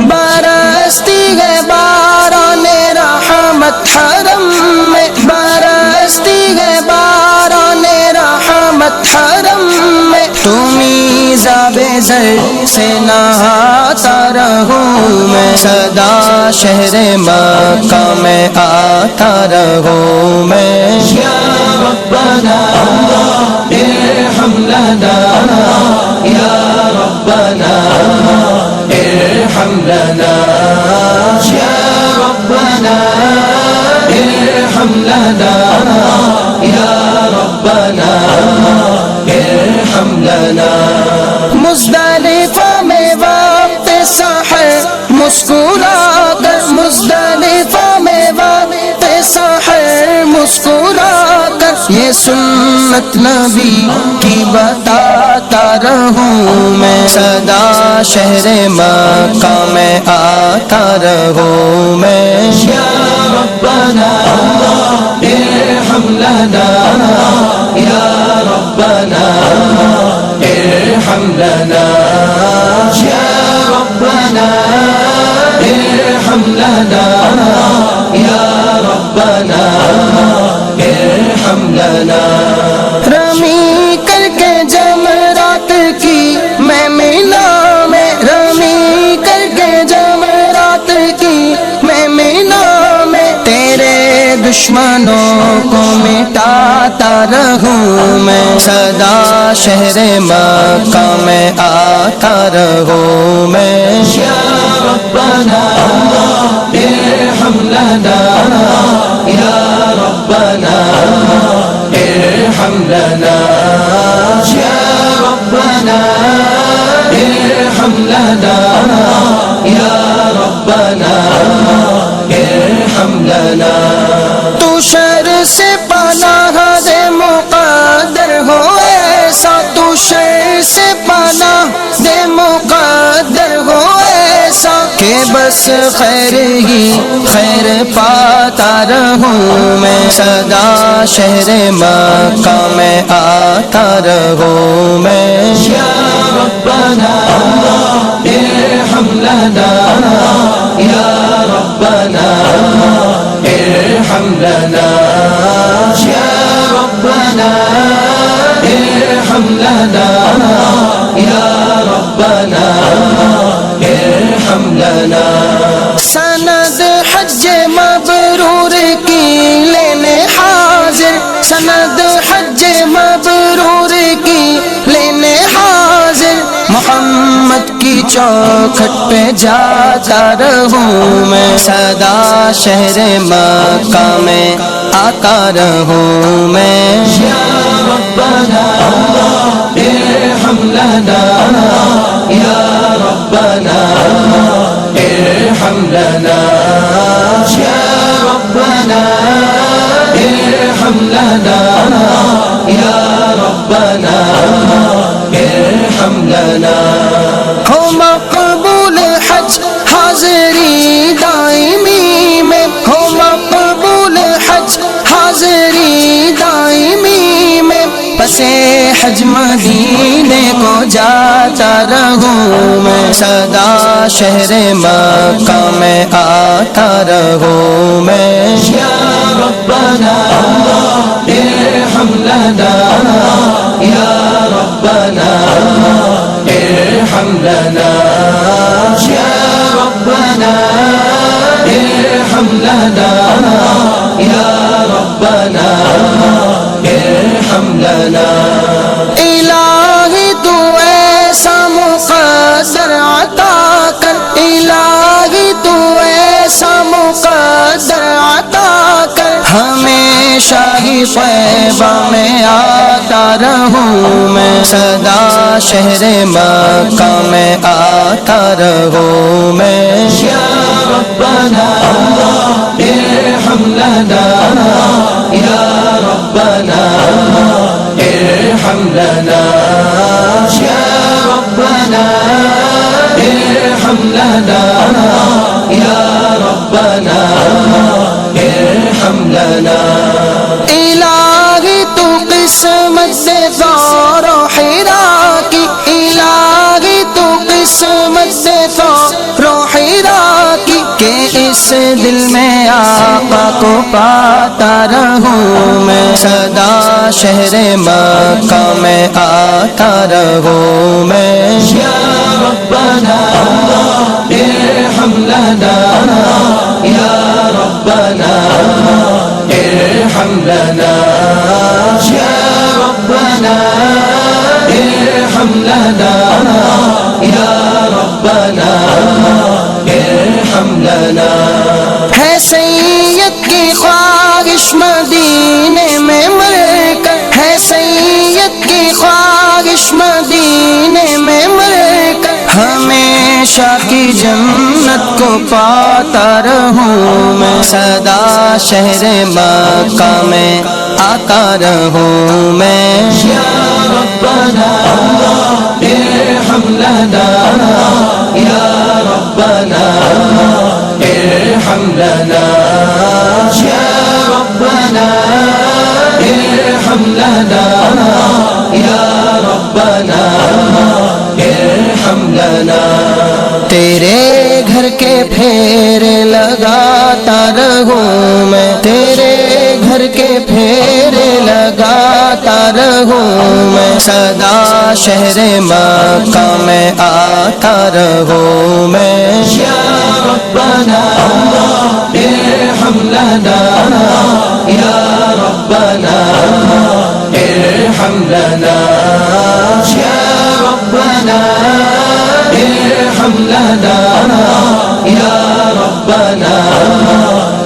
برستی ہے باران رحمت حرم میں برستی ہے باران رحمت حرم میں تمہیں زاب زر سے نہاتا رہوں میں سدا شہر مکہ میں آتا رہوں میں یا ربنا ارحم لنا یا ربنا ارحم لنا یا ربنا ارحم لنا یا ربنا ارحم لنا مزدلفہ میں وقت سحر مسکرا کر مزدلفہ میں وقت سحر مسکرا کر یہ سنت نبی کی بتاتا رہوں میں سدا شہر مکہ میں آتا رہوں میں یا ربنا ارحم لنا یا ربنا ارحم لنا یا ربنا ارحم لنا یا ربنا ارحم لنا رمی کر کے جمرات کی میں مینا میں رمی کر کے جمرات کی میں مینا میں تیرے دشمنوں کو مٹاتا رہوں میں سدا شہر مکہ میں آتا رہوں میں یا ربنا ارحم لنا یا ربنا ارحم لنا یا ربنا ارحم لنا یا ربنا ارحم لنا تو شر سے پناہ بس خیر ہی خیر پاتا رہوں میں سدا شہر مکہ میں آتا رہوں میں یا ربنا ارحم لنا یا ربنا ارحم لنا یا ربنا ارحم لنا یا ربنا ارحم لنا سند حج مبرور کی لینے حاضر سند حج مبرور کی لینے حاضر محمد کی چوکھٹ پہ جاتا رہوں میں سدا شہر مکہ میں آتا رہوں میں یا ربنا ارحم لنا یا ربنا ارحم لنا یا ربنا ارحم لنا یا ربنا ارحم لنا ہو مقبول حج حاضری دائمی میں ہو مقبول حج حاضری دائمی میں پسے حج مدینے کو جاتا رہوں میں سدا شہر مکہ میں آتا رہوں میں یا ربنا ارحم لنا یا ربنا ارحم لنا یا ربنا ارحم لنا یا ربنا ارحم لنا الہی تو ایسا مقدر عطا کر الہی تو ایسا مقدر عطا کر ہمیشہ ہی طیبہ میں آتا رہوں میں سدا شہر مکہ میں آتا رہوں میں یا ربنا ارحم لنا یا ربنا ارحم لنا یا ربنا ارحم لنا یا ربنا ارحم لنا الہی تو قسمت سے زور و حرا کی الہی تو قسمت سے زور و حرا کی کہ اس دل میں آقا کو پاتا رہوں میں سدا شہر مکہ میں آتا رہوں میں یا ربنا ارحم لنا یا ربنا ارحم لنا یا ربنا ارحم لنا یا ربنا ارحم لنا ہے سید کی خواہش مدینے میں مر کر ہے سید کی خواہش مدینے میں مر کر ہمیشہ کی جنت کو پاتا رہوں میں سدا شہر مکہ میں آتا رہوں میں یا ربنا ارحم لنا یا ربنا ارحم لنا یا ربنا ارحم لنا یا ربنا ارحم لنا تیرے گھر کے پھیرے لگاتا رہوں میں تیرے گھر کے پھیرے لگاتا رہوں میں سدا شہر مکہ میں آتا رہوں میں یا ربنا ارحم لنا یا ربنا ارحم لنا یا ربنا ارحم لنا یا ربنا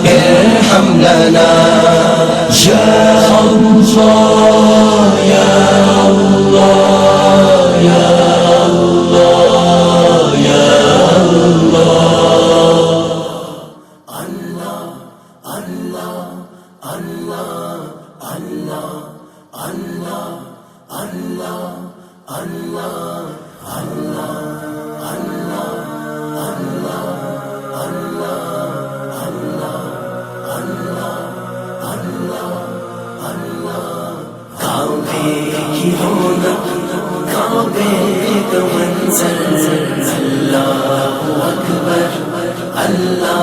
ارحم لنا یا اللہ یا اللہ یا اللہ یا اللہ اللہ اللہ اللہ اللہ اللہ اللہ اللہ اللہ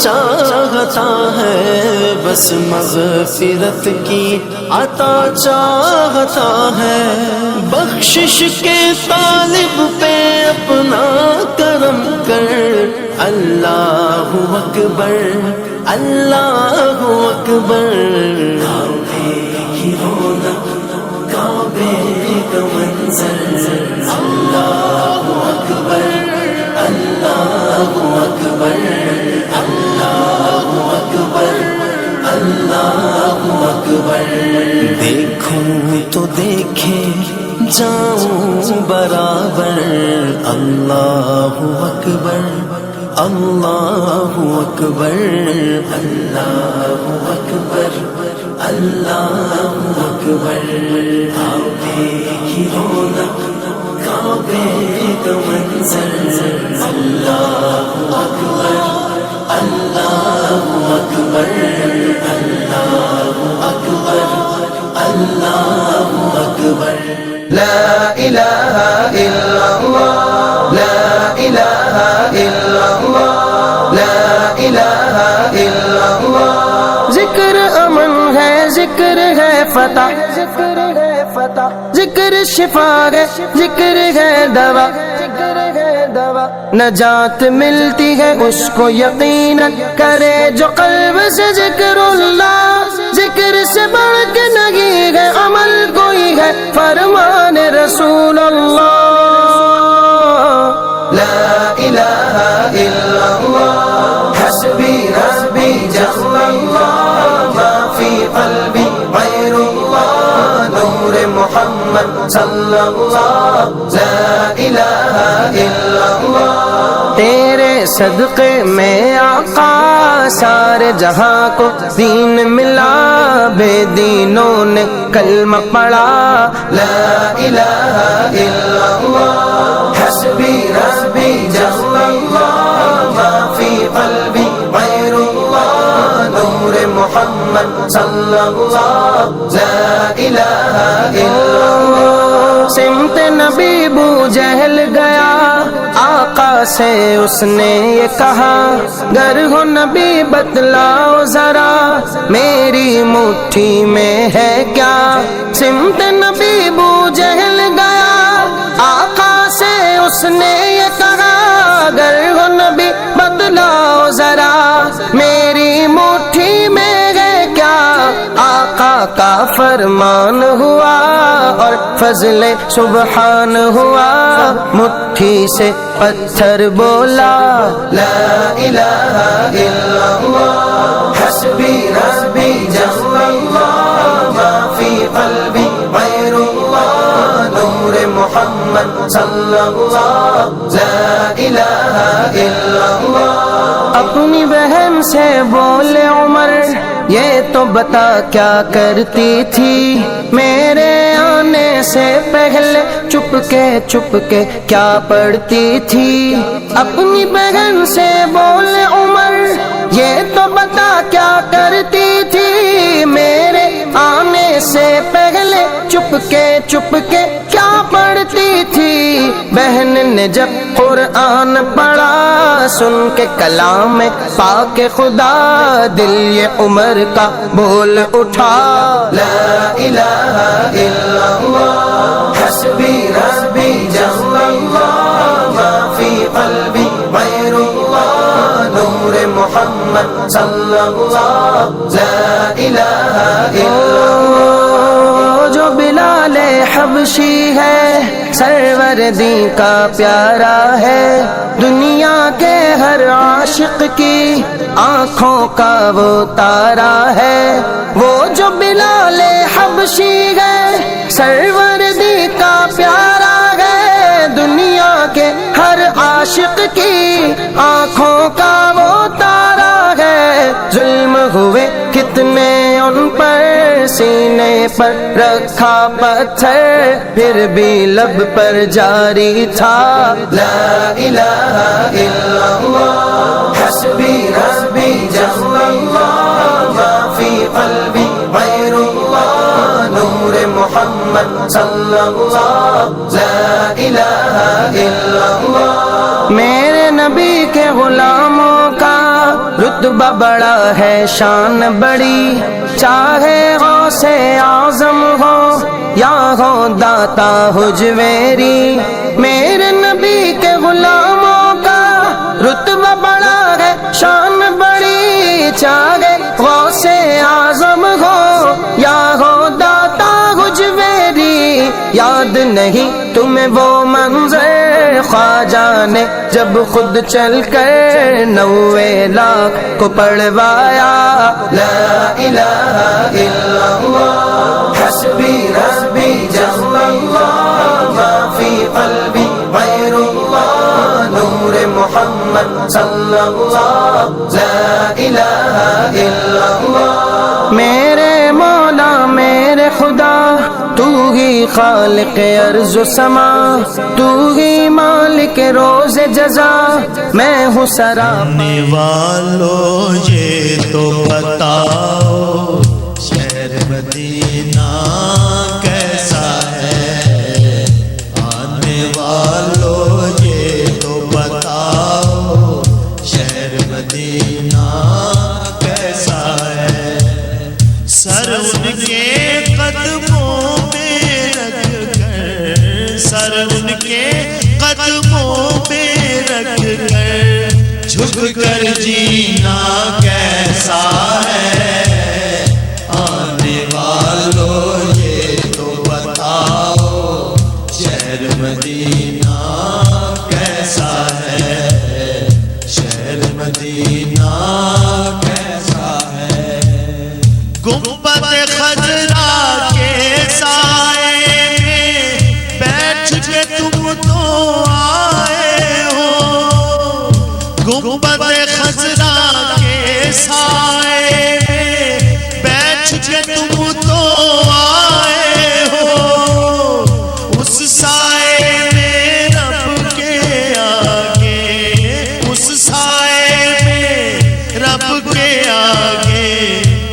چاہتا ہے، بس مغفرت کی عطا چاہتا ہے، بخشش کے طالب پہ اپنا کرم کر، اللہ اکبر اللہ اکبر، کعبے کی رونق کعبے کا منظر، اللہ اکبر اللہ اکبر اللہ اکبر اللہ اکبر، دیکھوں تو دیکھے جاؤں برابر، اللہ اکبر اللہ اکبر اللہ اکبر اللہ اکبر، کعبے کی رونق کعبے کا منظر، اللہ اکبر اللہ اکبر اللہ اکبر اللہ اکبر، لا الہ الا اللہ لا الہ الا اللہ لا الہ الا اللہ، ذکر امن ہے ذکر ہے فتح ذکر ہے فتح، ذکر شفا ہے ذکر ہے دوا ذکر ہے دوا، نجات ملتی ہے اس کو یقیناً کرے جو قلب سے ذکر اللہ، ذکر سے بڑھ کے نہیں ہے عمل کوئی ہے فرمان رسول اللہ، لا الہ الا اللہ حسبی ربی جل اللہ، ما فی قلبی غیر اللہ، نور محمد صلی اللہ، لا الہ الا اللہ، تیرے صدقے میں آقا سارے جہاں کو دین ملا، بے دینوں نے کلمہ پڑھا، لا الہ الا اللہ حسبی ربی جل اللہ، ما فی قلبی غیر اللہ، نور محمد صلی اللہ، لا الہ الا اللہ، سمت نبی بو جہل گیا آقا سے اس نے یہ کہا، گر ہو نبی بتلاؤ ذرا میری مٹھی میں ہے کیا، سمت نبی بو جہل گیا آقا سے اس نے یہ کہا، گر ہو نبی بتلاؤ ذرا میری مٹھی میں ہے کیا، آقا کا فرمان ہوا اور فضل سبحان ہوا، مٹھی سے پتھر بولا، لا الہ الا اللہ حسبی ربی جل اللہ، ما فی قلبی غیر اللہ، نور محمد صلی اللہ، لا الہ الا اللہ، اپنی بہن سے بولے عمر یہ تو بتا کیا کرتی تھی، میرے آنے سے پہلے چپ کے کیا پڑھتی تھی، اپنی بہن سے بولے عمر یہ تو بتا کیا کرتی تھی، میرے آنے سے پہلے چپ کے کیا پڑھتی تھی، بہن نے جب قرآن پڑھا سن کے کلام پاک خدا، دل یہ عمر کا بول اٹھا، لا الہ الا اللہ حسبی ربی جل اللہ، ما فی قلبی غیر اللہ، نور محمد صلی اللہ، لا الہ الا اللہ، جو بلال حبشی ہے سرور دی کا پیارا ہے، دنیا کے ہر عاشق کی آنکھوں کا وہ تارا ہے، وہ جو بلال حبشی ہے سرور دی کا پیارا ہے، دنیا کے ہر عاشق کی آنکھوں کا وہ تارا ہے، ظلم ہوئے کتنے ان پر سینے پر رکھا پتھر، پھر بھی لب پر جاری تھا، لا الہ الا اللہ حسبی ربی جل اللہ، ما فی قلبی غیر اللہ، نور محمد صلی اللہ، لا الہ الا اللہ، میرے نبی کے غلاموں کا رتبہ بڑا ہے شان بڑی، چاہے غوث اعظم ہو یا ہو داتا حجویری، میرے نبی کے غلاموں کا رتبہ بڑا ہے شان بڑی، چاہے غوث اعظم ہو یا ہو داتا حجویری، یاد نہیں تمہیں وہ منظر خواجہ نے جب خود چل کر 90 لاکھ کو پڑھوایا، لا الہ الا اللہ حسبی ربی جل اللہ ما فی قلبی غیر اللہ نور محمد صلی اللہ، لا الہ الا اللہ میرے مولا میرے خدا، تو ہی خالق ارض و سما، تو ہی مالک روز جزا، میں ہوں سراب آنے والوں یہ تو بتاؤ شہر مدینہ کیسا ہے، آنے والوں یہ تو بتاؤ شہر مدینہ کیسا ہے، سر ان کے قدموں پہ رکھ کر، سر ان کے قدموں پہ رکھ کر جھک کر جینا کیسا ہے، آنے والوں یہ تو بتاؤ شہر مدینہ کیسا ہے، شہر مدینہ کیسا ہے، گنبد خضرا کے سائے میں بیٹھ کے تم تو آئے ہو، گنبد خضرا کے سائے میں بیٹھ کے تم تو آئے ہو، اس سائے میں رب کے آگے، اس سائے میں رب کے آگے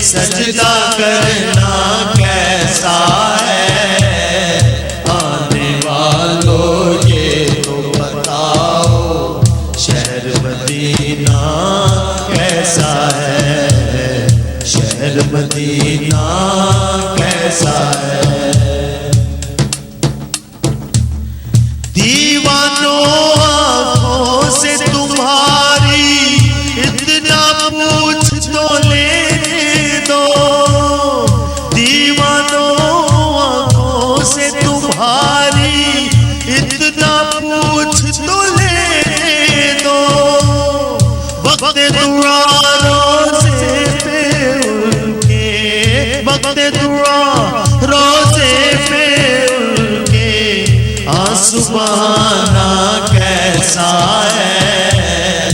سجدہ کرنا کیسا ہے، آنے والوں یہ تو بتاؤ شہر مدینہ کیسا ہے، شہر مدینہ کیسا ہے، دیوانوں آنکھوں سے تمہاری اتنا پوچھ تو لینے دو، دیوانوں آنکھوں سے تمہاری اتنا پوچھ تو لینے دو، وقت دعا روزے پہ ان کے، وقت دعا روزے پہ ان کے آنسو بہانا کیسا ہے،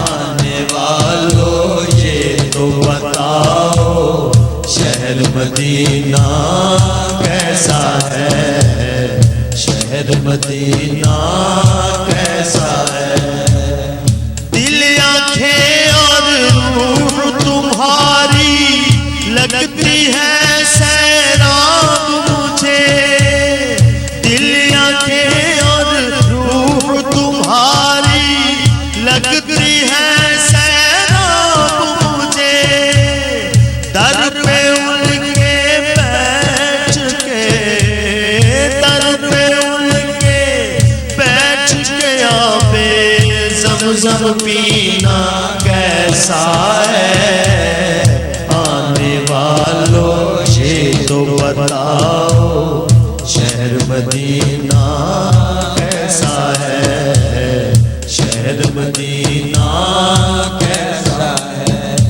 آنے والوں یہ تو بتاؤ شہر مدینہ کیسا ہے، شہر مدینہ کیسا ہے، دل آنکھیں اور روح تمہاری لگتی ہے سیراب مجھے، دل آنکھیں اور روح تمہاری لگتی ہے سیراب مجھے، در پہ ان کے بیٹھ کے، در پہ ان کے بیٹھ کے آبِ زمزم پینا کیسا ہے، آنے والوں یہ تو بتاؤ شہر مدینہ کیسا ہے، شہر مدینہ کیسا ہے،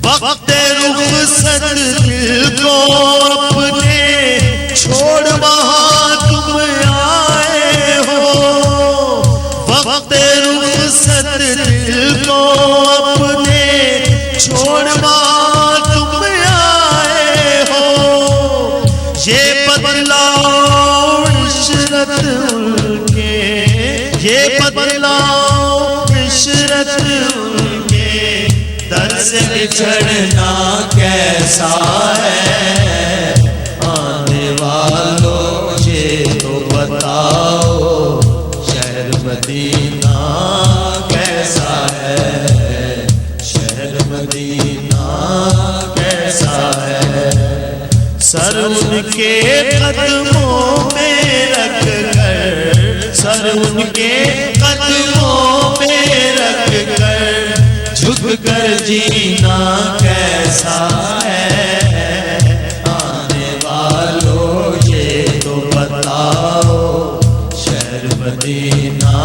وقت رخصت دل کو اپنے چھوڑ وہاں تم آئے ہو، وقت رخصت دل کو اپنے چھوڑ وہاں تم آئے ہو، یہ بدلاؤ عشرت ان کے، یہ بدلاؤ عشرت ان کے، در سے بچھڑنا کیسا ہے، آنے والوں یہ تو بتاؤ شہر مدینہ کیسا ہے، شہر کے قدموں میں رکھ کر جھک کر جینا کیسا ہے؟ آنے والوں یہ تو بتاؤ شہر مدینہ